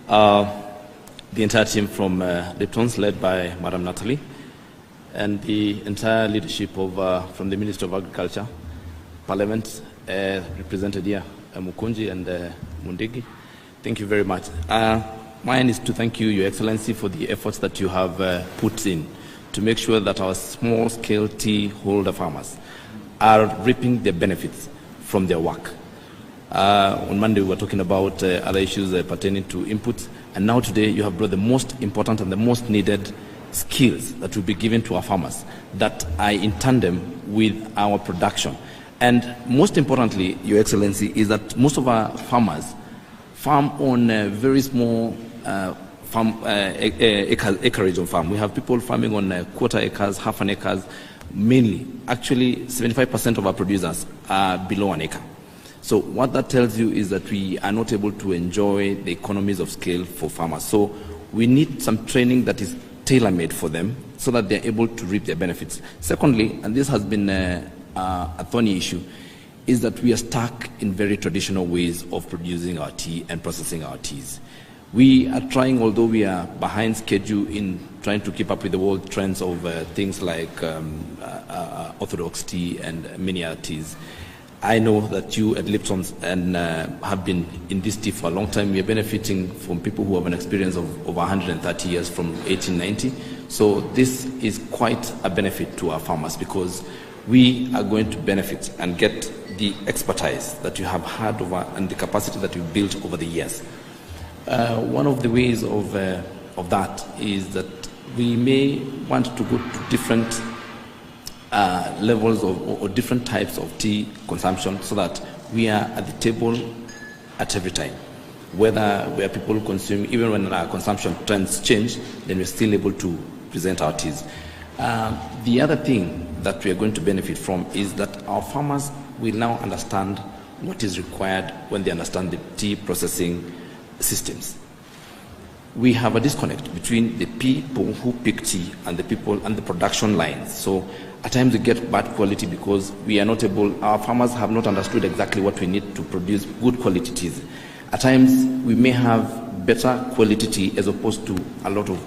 the entire team from Lipton's, led by Madam Natalie, and the entire leadership of from the Ministry of Agriculture, Parliament, represented here, Mukunji and Mundigi. Thank you very much. Mine is to thank you, Your Excellency, for the efforts that you have put in to make sure that our small-scale tea holder farmers are reaping the benefits from their work. On Monday, we were talking about other issues pertaining to inputs, and now today you have brought the most important and the most needed skills that will be given to our farmers that are in tandem with our production. And most importantly, Your Excellency, is that most of our farmers farm on very small acreage of farm. We have people farming on quarter acres, half an acres, mainly. Actually, 75% of our producers are below an acre. So what that tells you is that we are not able to enjoy the economies of scale for farmers. So we need some training that is tailor-made for them so that they're able to reap their benefits. Secondly, and this has been a thorny issue, is that we are stuck in very traditional ways of producing our tea and processing our teas. We are trying, although we are behind schedule in trying to keep up with the world trends of things like orthodox tea and many other teas. I know that you at Lipton's and have been in this tea for a long time. We are benefiting from people who have an experience of over 130 years from 1890. So this is quite a benefit to our farmers because we are going to benefit and get the expertise that you have had over and the capacity that you've built over the years. One of the ways of that is that we may want to go to different levels or different types of tea consumption so that we are at the table at every time. Where people consume, even when our consumption trends change, then we're still able to present our teas. The other thing that we are going to benefit from is that our farmers will now understand what is required when they understand the tea processing systems. We have a disconnect between the people who pick tea and the people and the production lines. So at times we get bad quality because we are not able, our farmers have not understood exactly what we need to produce good quality teas. At times we may have better quality tea as opposed to a lot of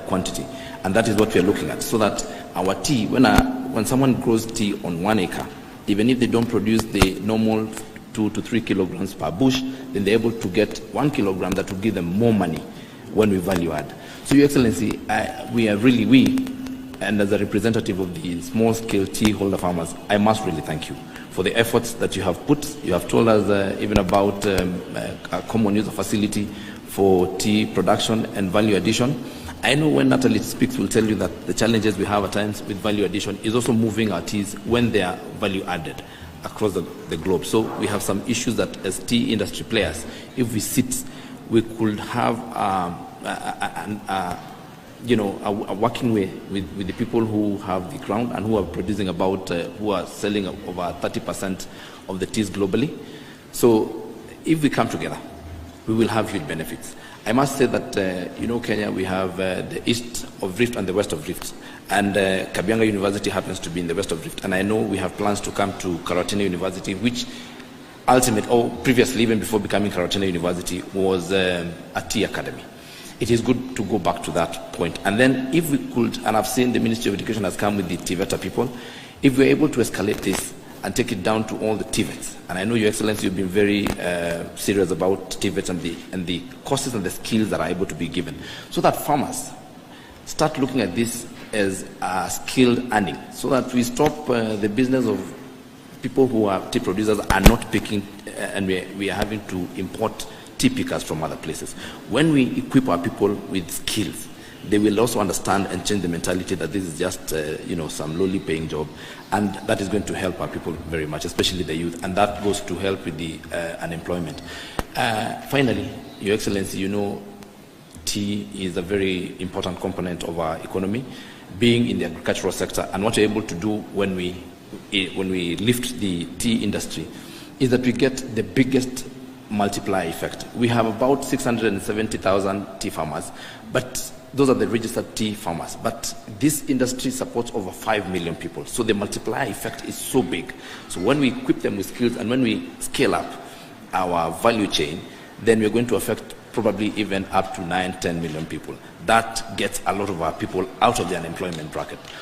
quantity. And that is what we are looking at, so that our tea, when someone grows tea on 1 acre, even if they don't produce the normal 2 to 3 kilograms per bush, then they're able to get 1 kilogram that will give them more money when we value add. So, Your Excellency, and as a representative of the small-scale tea holder farmers, I must really thank you for the efforts that you have put. You have told us even about a common user facility for tea production and value addition. I know when Natalie speaks, we'll tell you that the challenges we have at times with value addition is also moving our teas when they are value added across the globe. So we have some issues that as tea industry players, if we sit, we could have working with the people who have the ground and who are producing who are selling over 30% of the teas globally. So if we come together, we will have huge benefits. I must say that, Kenya, we have the east of Rift and the west of Rift. And Kabianga University happens to be in the west of Rift. And I know we have plans to come to Karatina University, which previously, even before becoming Karatina University, was a tea academy. It is good to go back to that point. And then if we could, and I've seen the Ministry of Education has come with the TVETA people, if we're able to escalate this and take it down to all the TVETs, and I know, Your Excellency, you've been very serious about TVETs and the courses and the skills that are able to be given, so that farmers start looking at this as skilled earning, so that we stop the business of people who are tea producers are not picking, and we are having to import tea pickers from other places. When we equip our people with skills, they will also understand and change the mentality that this is just some lowly paying job, and that is going to help our people very much, especially the youth, and that goes to help with the unemployment. Finally, Your Excellency, tea is a very important component of our economy, being in the agricultural sector, and what we're able to do when we lift the tea industry is that we get the biggest multiplier effect. We have about 670,000 tea farmers, but those are the registered tea farmers. But this industry supports over 5 million people. So the multiplier effect is so big. So when we equip them with skills and when we scale up our value chain, then we're going to affect probably even up to 9-10 million people. That gets a lot of our people out of the unemployment bracket.